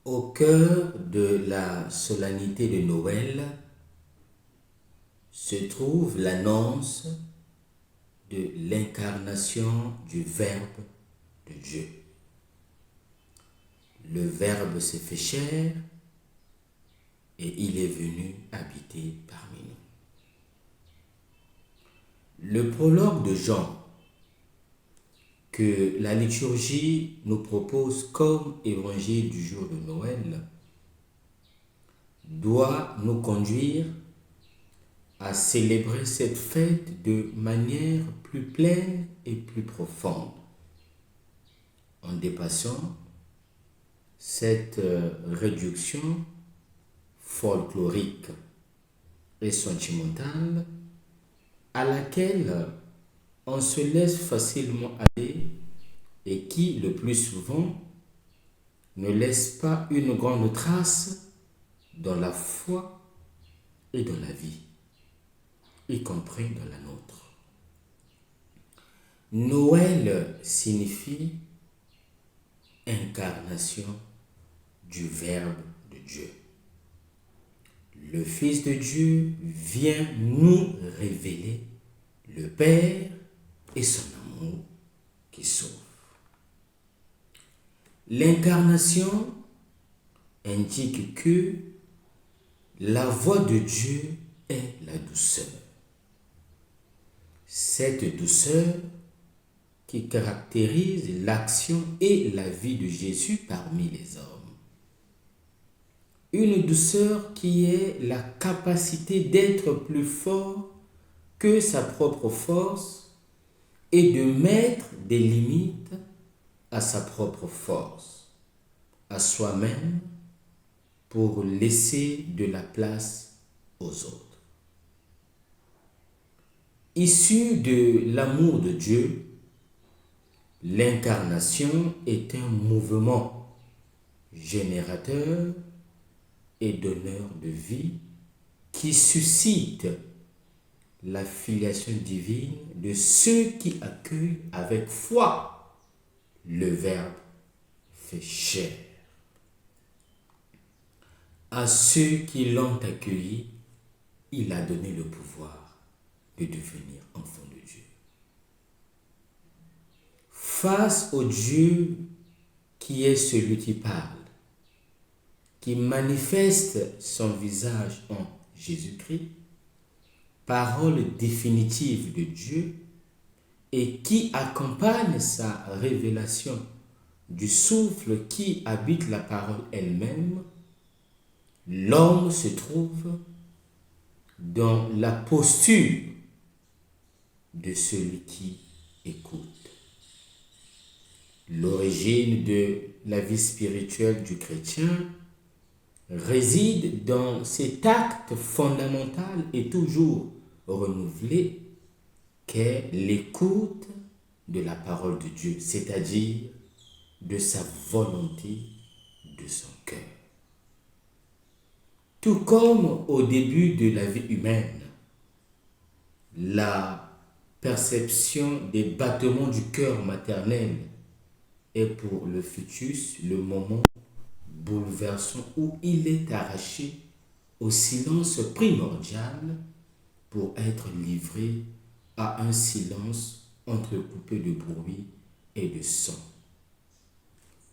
Au cœur de la solennité de Noël se trouve l'annonce de l'incarnation du Verbe de Dieu. Le Verbe s'est fait chair et il est venu habiter parmi nous. Le prologue de Jean que la liturgie nous propose comme évangile du jour de Noël doit nous conduire à célébrer cette fête de manière plus pleine et plus profonde, en dépassant cette réduction folklorique et sentimentale à laquelle on se laisse facilement aller et qui, le plus souvent, ne laisse pas une grande trace dans la foi et dans la vie, y compris dans la nôtre. Noël signifie incarnation du Verbe de Dieu. Le Fils de Dieu vient nous révéler le Père et son amour qui sauve. L'incarnation indique que la voix de Dieu est la douceur. Cette douceur qui caractérise l'action et la vie de Jésus parmi les hommes. Une douceur qui est la capacité d'être plus fort que sa propre force et de mettre des limites à sa propre force, à soi-même, pour laisser de la place aux autres. Issu de l'amour de Dieu, l'incarnation est un mouvement générateur et donneur de vie qui suscite la filiation divine de ceux qui accueillent avec foi le Verbe fait chair. À ceux qui l'ont accueilli, il a donné le pouvoir de devenir enfant de Dieu. Face au Dieu qui est celui qui parle, qui manifeste son visage en Jésus-Christ, parole définitive de Dieu, et qui accompagne sa révélation du souffle qui habite la parole elle-même, l'homme se trouve dans la posture de celui qui écoute. L'origine de la vie spirituelle du chrétien réside dans cet acte fondamental et toujours renouvelé qu'est l'écoute de la parole de Dieu, c'est-à-dire de sa volonté, de son cœur. Tout comme au début de la vie humaine, la perception des battements du cœur maternel est pour le fœtus le moment bouleversant où il est arraché au silence primordial pour être livré à un silence entrecoupé de bruit et de son.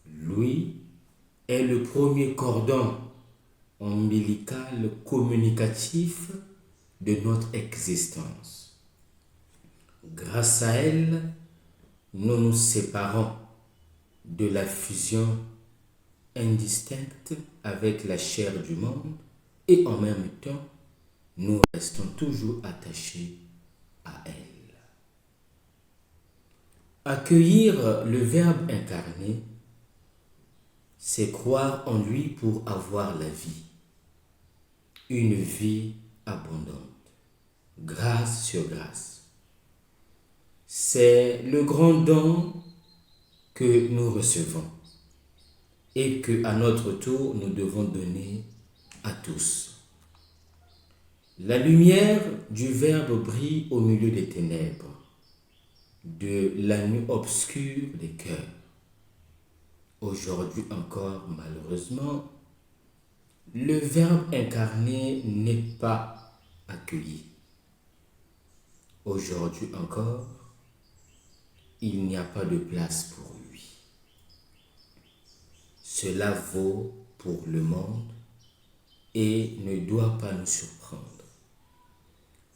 Lui est le premier cordon ombilical communicatif de notre existence. Grâce à elle, nous nous séparons de la fusion indistincte avec la chair du monde et en même temps, nous restons toujours attachés à elle. Accueillir le Verbe incarné, c'est croire en lui pour avoir la vie, une vie abondante, grâce sur grâce. C'est le grand don que nous recevons et que, à notre tour, nous devons donner à tous. La lumière du Verbe brille au milieu des ténèbres, de la nuit obscure des cœurs. Aujourd'hui encore, malheureusement, le Verbe incarné n'est pas accueilli. Aujourd'hui encore, il n'y a pas de place pour lui. Cela vaut pour le monde et ne doit pas nous surprendre.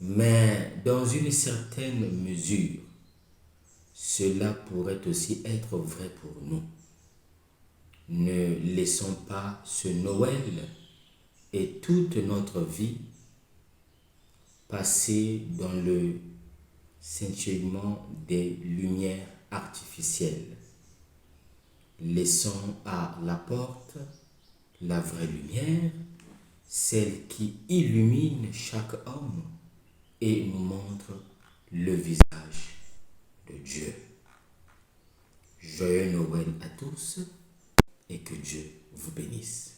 Mais dans une certaine mesure, cela pourrait aussi être vrai pour nous. Ne laissons pas ce Noël et toute notre vie passer dans le scintillement des lumières artificielles. Laissons à la porte la vraie lumière, celle qui illumine chaque homme et nous montre le visage de Dieu. Joyeux Noël à tous et que Dieu vous bénisse.